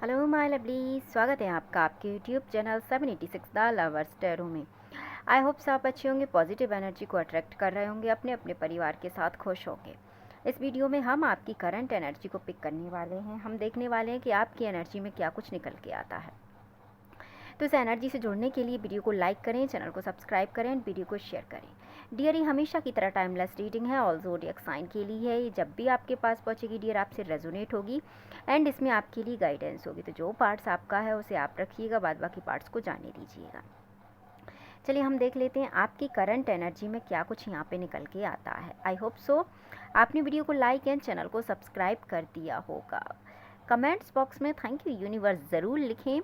Hello my lovely, स्वागत है आपका आपके YouTube channel 786 the lovers tarot में। आई होप सब आप अच्छे होंगे, पॉजिटिव एनर्जी को अट्रैक्ट कर रहे होंगे, अपने अपने परिवार के साथ खुश होंगे। इस वीडियो में हम आपकी करंट एनर्जी को पिक करने वाले हैं। हम देखने वाले हैं कि आपकी एनर्जी में क्या कुछ निकल के आता है। तो इस एनर्जी से जुड़ने के लिए वीडियो को लाइक करें, चैनल को सब्सक्राइब करें एंड वीडियो को शेयर करें। डियर, ये हमेशा की तरह टाइमलेस रीडिंग है, ऑल ज़ोडिएक साइन के लिए है। ये जब भी आपके पास पहुंचेगी डियर आपसे रेजोनेट होगी एंड इसमें आपके लिए गाइडेंस होगी। तो जो पार्ट्स आपका है उसे आप रखिएगा, बाद बाकी पार्ट्स को जाने दीजिएगा। चलिए हम देख लेते हैं आपकी करंट एनर्जी में क्या कुछ यहाँ पे निकल के आता है। आई होप सो आपने वीडियो को लाइक एंड चैनल को सब्सक्राइब कर दिया होगा। कमेंट्स बॉक्स में थैंक यू यूनिवर्स ज़रूर लिखें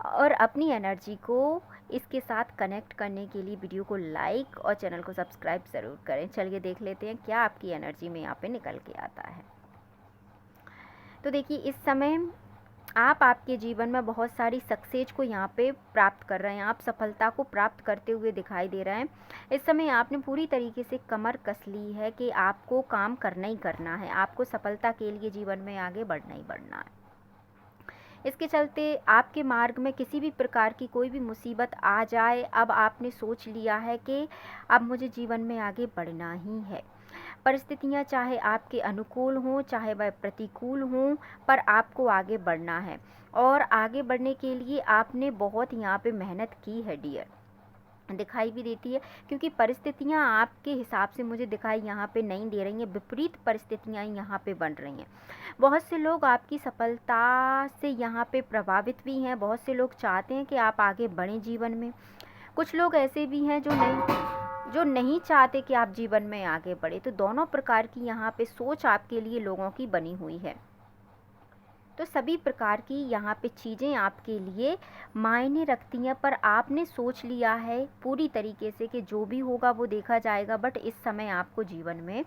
और अपनी एनर्जी को इसके साथ कनेक्ट करने के लिए वीडियो को लाइक और चैनल को सब्सक्राइब ज़रूर करें। चलिए देख लेते हैं क्या आपकी एनर्जी में यहाँ पे निकल के आता है। तो देखिए, इस समय आप आपके जीवन में बहुत सारी सक्सेस को यहाँ पे प्राप्त कर रहे हैं, आप सफलता को प्राप्त करते हुए दिखाई दे रहे हैं। इस समय आपने पूरी तरीके से कमर कस ली है कि आपको काम करना ही करना है, आपको सफलता के लिए जीवन में आगे बढ़ना ही बढ़ना है। इसके चलते आपके मार्ग में किसी भी प्रकार की कोई भी मुसीबत आ जाए, अब आपने सोच लिया है कि अब मुझे जीवन में आगे बढ़ना ही है। परिस्थितियां चाहे आपके अनुकूल हों चाहे वह प्रतिकूल हों, पर आपको आगे बढ़ना है और आगे बढ़ने के लिए आपने बहुत यहाँ पे मेहनत की है डियर, दिखाई भी देती है। क्योंकि परिस्थितियां आपके हिसाब से मुझे दिखाई यहाँ पे नहीं दे रही हैं, विपरीत परिस्थितियां यहाँ पे बन रही हैं। बहुत से लोग आपकी सफलता से यहाँ पे प्रभावित भी हैं, बहुत से लोग चाहते हैं कि आप आगे बढ़ें जीवन में। कुछ लोग ऐसे भी हैं जो नहीं चाहते कि आप जीवन में आगे बढ़े। तो दोनों प्रकार की यहाँ पे सोच आपके लिए लोगों की बनी हुई है। तो सभी प्रकार की यहाँ पे चीज़ें आपके लिए मायने रखती हैं, पर आपने सोच लिया है पूरी तरीके से कि जो भी होगा वो देखा जाएगा। बट इस समय आपको जीवन में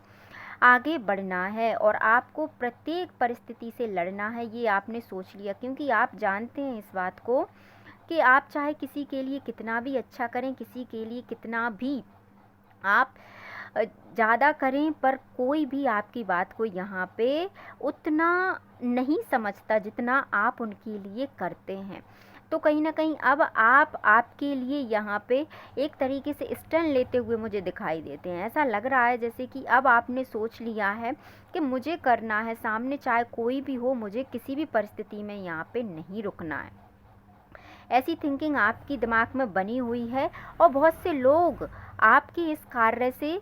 आगे बढ़ना है और आपको प्रत्येक परिस्थिति से लड़ना है, ये आपने सोच लिया। क्योंकि आप जानते हैं इस बात को कि आप चाहे किसी के लिए कितना भी अच्छा करें, किसी के लिए कितना भी आप ज़्यादा करें, पर कोई भी आपकी बात को यहाँ पे उतना नहीं समझता जितना आप उनके लिए करते हैं। तो कहीं ना कहीं अब आप आपके लिए यहाँ पे एक तरीके से स्टैंड लेते हुए मुझे दिखाई देते हैं। ऐसा लग रहा है जैसे कि अब आपने सोच लिया है कि मुझे करना है, सामने चाहे कोई भी हो, मुझे किसी भी परिस्थिति में यहाँ पे नहीं रुकना है। ऐसी थिंकिंग आपकी दिमाग में बनी हुई है और बहुत से लोग आपके इस कार्य से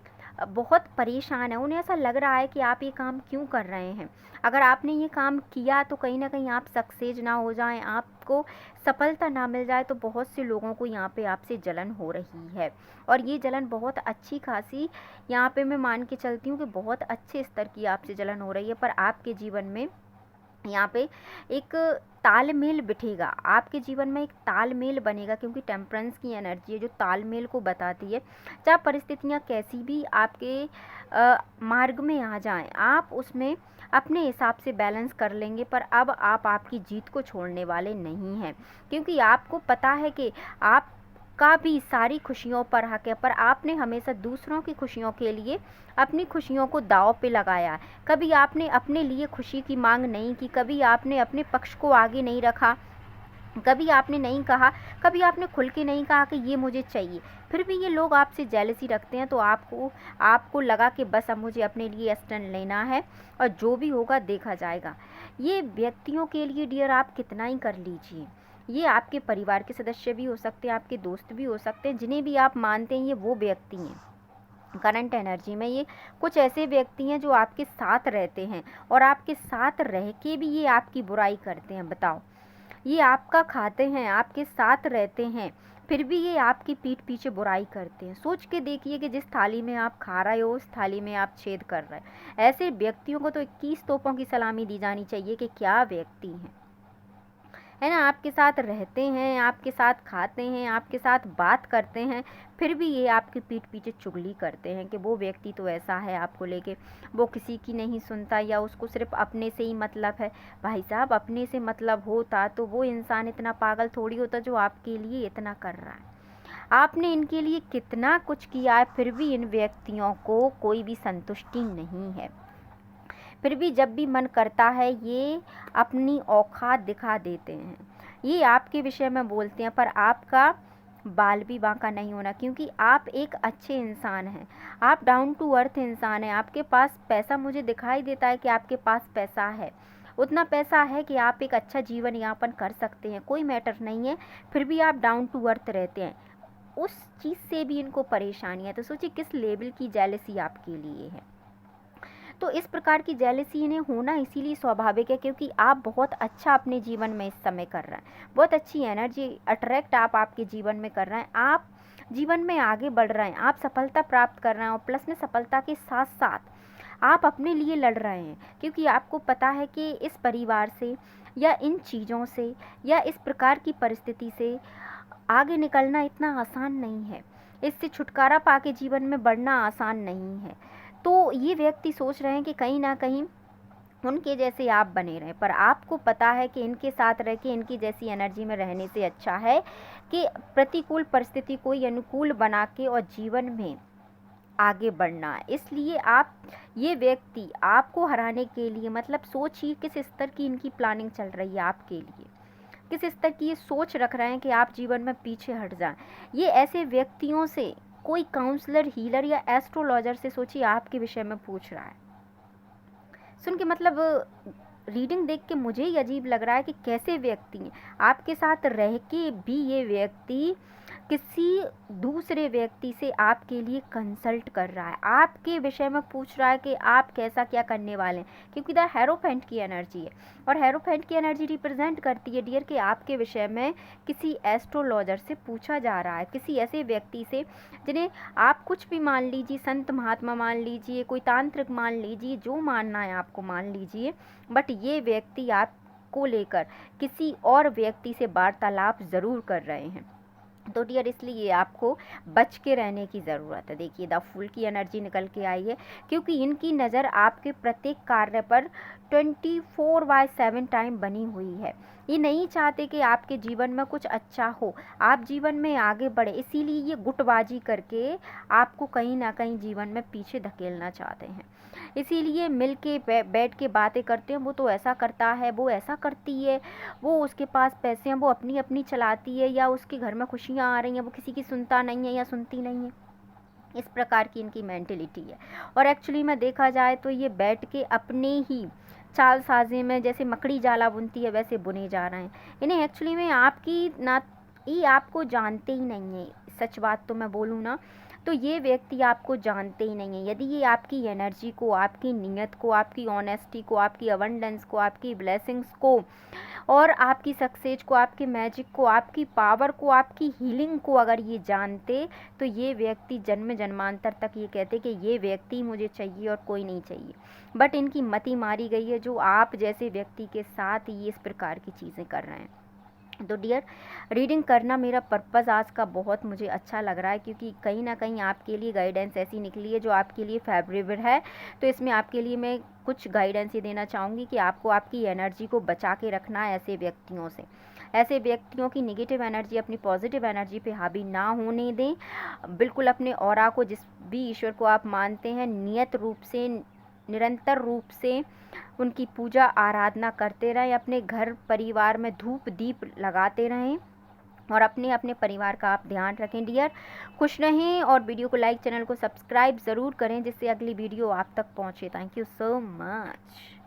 बहुत परेशान है। उन्हें ऐसा लग रहा है कि आप ये काम क्यों कर रहे हैं। अगर आपने ये काम किया तो कहीं ना कहीं आप सक्सेस ना हो जाएं, आपको सफलता ना मिल जाए, तो बहुत से लोगों को यहाँ पे आपसे जलन हो रही है। और ये जलन बहुत अच्छी खासी यहाँ पे मैं मान के चलती हूँ कि बहुत अच्छे स्तर की आपसे जलन हो रही है। पर आपके जीवन में यहाँ पे एक तालमेल बिठेगा, आपके जीवन में एक तालमेल बनेगा। क्योंकि टेम्परेंस की एनर्जी है जो तालमेल को बताती है। चाहे परिस्थितियाँ कैसी भी आपके मार्ग में आ जाएं, आप उसमें अपने हिसाब से बैलेंस कर लेंगे। पर अब आप आपकी जीत को छोड़ने वाले नहीं हैं, क्योंकि आपको पता है कि आप का भी सारी खुशियों पर हक है, पर आपने हमेशा दूसरों की खुशियों के लिए अपनी खुशियों को दांव पे लगाया। कभी आपने अपने लिए खुशी की मांग नहीं की, कभी आपने अपने पक्ष को आगे नहीं रखा, कभी आपने नहीं कहा, कभी आपने खुल के नहीं कहा कि ये मुझे चाहिए। फिर भी ये लोग आपसे जेलसी रखते हैं। तो आपको लगा कि बस अब मुझे अपने लिए स्टैंड लेना है और जो भी होगा देखा जाएगा। ये व्यक्तियों के लिए डियर आप कितना ही कर लीजिए, ये आपके परिवार के सदस्य भी हो सकते हैं, आपके दोस्त भी हो सकते हैं, जिन्हें भी आप मानते हैं ये वो व्यक्ति हैं। करंट एनर्जी में ये कुछ ऐसे व्यक्ति हैं जो आपके साथ रहते हैं और आपके साथ रह के भी ये आपकी बुराई करते हैं। बताओ, ये आपका खाते हैं, आपके साथ रहते हैं, फिर भी ये आपकी पीठ पीछे बुराई करते हैं। सोच के देखिए कि जिस थाली में आप खा रहे हो उस थाली में आप छेद कर रहे हैं। ऐसे व्यक्तियों को तो 21 तोपों की सलामी दी जानी चाहिए कि क्या व्यक्ति हैं, है ना। आपके साथ रहते हैं, आपके साथ खाते हैं, आपके साथ बात करते हैं, फिर भी ये आपके पीठ पीछे चुगली करते हैं कि वो व्यक्ति तो ऐसा है आपको लेके, वो किसी की नहीं सुनता या उसको सिर्फ अपने से ही मतलब है। भाई साहब, अपने से मतलब होता तो वो इंसान इतना पागल थोड़ी होता जो आपके लिए इतना कर रहा है। आपने इनके लिए कितना कुछ किया है, फिर भी इन व्यक्तियों को कोई भी संतुष्टि नहीं है। फिर भी जब भी मन करता है ये अपनी औकात दिखा देते हैं। ये आपके विषय में बोलते हैं, पर आपका बाल भी बांका नहीं होना, क्योंकि आप एक अच्छे इंसान हैं, आप डाउन टू अर्थ इंसान हैं। आपके पास पैसा, मुझे दिखाई देता है कि आपके पास पैसा है, उतना पैसा है कि आप एक अच्छा जीवन यापन कर सकते हैं, कोई मैटर नहीं है, फिर भी आप डाउन टू अर्थ रहते हैं। उस चीज़ से भी इनको परेशानी है, तो सोचिए किस लेवल की जेलसी आपके लिए है। तो इस प्रकार की जेलसी इन्हें होना इसीलिए स्वाभाविक है, क्योंकि आप बहुत अच्छा अपने जीवन में इस समय कर रहे हैं, बहुत अच्छी एनर्जी अट्रैक्ट आप आपके जीवन में कर रहे हैं, आप जीवन में आगे बढ़ रहे हैं, आप सफलता प्राप्त कर रहे हैं, और प्लस में सफलता के साथ साथ आप अपने लिए लड़ रहे हैं, क्योंकि आपको पता है कि इस परिवार से या इन चीज़ों से या इस प्रकार की परिस्थिति से आगे निकलना इतना आसान नहीं है, इससे छुटकारा पाके जीवन में बढ़ना आसान नहीं है। तो ये व्यक्ति सोच रहे हैं कि कहीं ना कहीं उनके जैसे आप बने रहें, पर आपको पता है कि इनके साथ रह के इनकी जैसी एनर्जी में रहने से अच्छा है कि प्रतिकूल परिस्थिति को ही अनुकूल बना के और जीवन में आगे बढ़ना है। इसलिए आप, ये व्यक्ति आपको हराने के लिए, मतलब सोचिए किस स्तर की इनकी प्लानिंग चल रही है आपके लिए, किस स्तर की ये सोच रख रहे हैं कि आप जीवन में पीछे हट जाएं। ये ऐसे व्यक्तियों से कोई काउंसलर, हीलर या एस्ट्रोलॉजर से सोचिए आपके विषय में पूछ रहा है। सुन के मतलब रीडिंग देख के मुझे ही अजीब लग रहा है कि कैसे व्यक्ति हैं, आपके साथ रह के भी ये व्यक्ति किसी दूसरे व्यक्ति से आपके लिए कंसल्ट कर रहा है, आपके विषय में पूछ रहा है कि आप कैसा क्या करने वाले हैं, क्योंकि द हेरोफेंट की एनर्जी है, और हेरोफेंट की एनर्जी रिप्रेजेंट करती है डियर कि आपके विषय में किसी एस्ट्रोलॉजर से पूछा जा रहा है, किसी ऐसे व्यक्ति से जिन्हें आप कुछ भी मान लीजिए, संत महात्मा मान लीजिए, कोई तांत्रिक मान लीजिए, जो मानना है आपको मान लीजिए, बट ये व्यक्ति आपको लेकर किसी और व्यक्ति से वार्तालाप ज़रूर कर रहे हैं। तो डियर इसलिए आपको बच के रहने की ज़रूरत है। देखिए द फूल की एनर्जी निकल के आई है, क्योंकि इनकी नज़र आपके प्रत्येक कार्य पर 24/7 टाइम बनी हुई है। ये नहीं चाहते कि आपके जीवन में कुछ अच्छा हो, आप जीवन में आगे बढ़े, इसीलिए ये गुटबाजी करके आपको कहीं ना कहीं जीवन में पीछे धकेलना चाहते हैं। इसीलिए मिल के बैठ के बातें करते हैं, वो तो ऐसा करता है, वो ऐसा करती है, वो उसके पास पैसे हैं, वो अपनी अपनी चलाती है, या उसके घर में खुशियाँ आ रही हैं, वो किसी की सुनता नहीं है या सुनती नहीं है। इस प्रकार की इनकी मेंटेलिटी है, और एक्चुअली में देखा जाए तो ये बैठ के अपने ही चाल साजे में जैसे मकड़ी जाला बुनती है वैसे बुने जा रहे हैं। इन्हें एक्चुअली में आपकी ना, ये आपको जानते ही नहीं है, सच बात तो मैं बोलूँ ना, तो ये व्यक्ति आपको जानते ही नहीं है। यदि ये आपकी एनर्जी को, आपकी नीयत को, आपकी ऑनेस्टी को, आपकी अबंडेंस को, आपकी ब्लेसिंग्स को, और आपकी सक्सेस को, आपके मैजिक को, आपकी पावर को, आपकी हीलिंग को अगर ये जानते, तो ये व्यक्ति जन्म जन्मांतर तक ये कहते कि ये व्यक्ति मुझे चाहिए और कोई नहीं चाहिए। बट इनकी मति मारी गई है, जो आप जैसे व्यक्ति के साथ ये इस प्रकार की चीज़ें कर रहे हैं। तो डियर रीडिंग करना मेरा पर्पज़ आज का बहुत मुझे अच्छा लग रहा है, क्योंकि कहीं ना कहीं आपके लिए गाइडेंस ऐसी निकली है जो आपके लिए फेवरेबल है। तो इसमें आपके लिए मैं कुछ गाइडेंस ये देना चाहूँगी कि आपको आपकी एनर्जी को बचा के रखना है ऐसे व्यक्तियों से। ऐसे व्यक्तियों की नेगेटिव एनर्जी अपनी पॉजिटिव एनर्जी पे हावी ना होने दें। बिल्कुल अपने ऑरा को, जिस भी ईश्वर को आप मानते हैं, नियत रूप से, निरंतर रूप से उनकी पूजा आराधना करते रहें, अपने घर परिवार में धूप दीप लगाते रहें, और अपने अपने परिवार का आप ध्यान रखें डियर। खुश रहें, और वीडियो को लाइक, चैनल को सब्सक्राइब ज़रूर करें, जिससे अगली वीडियो आप तक पहुँचे। Thank you so much.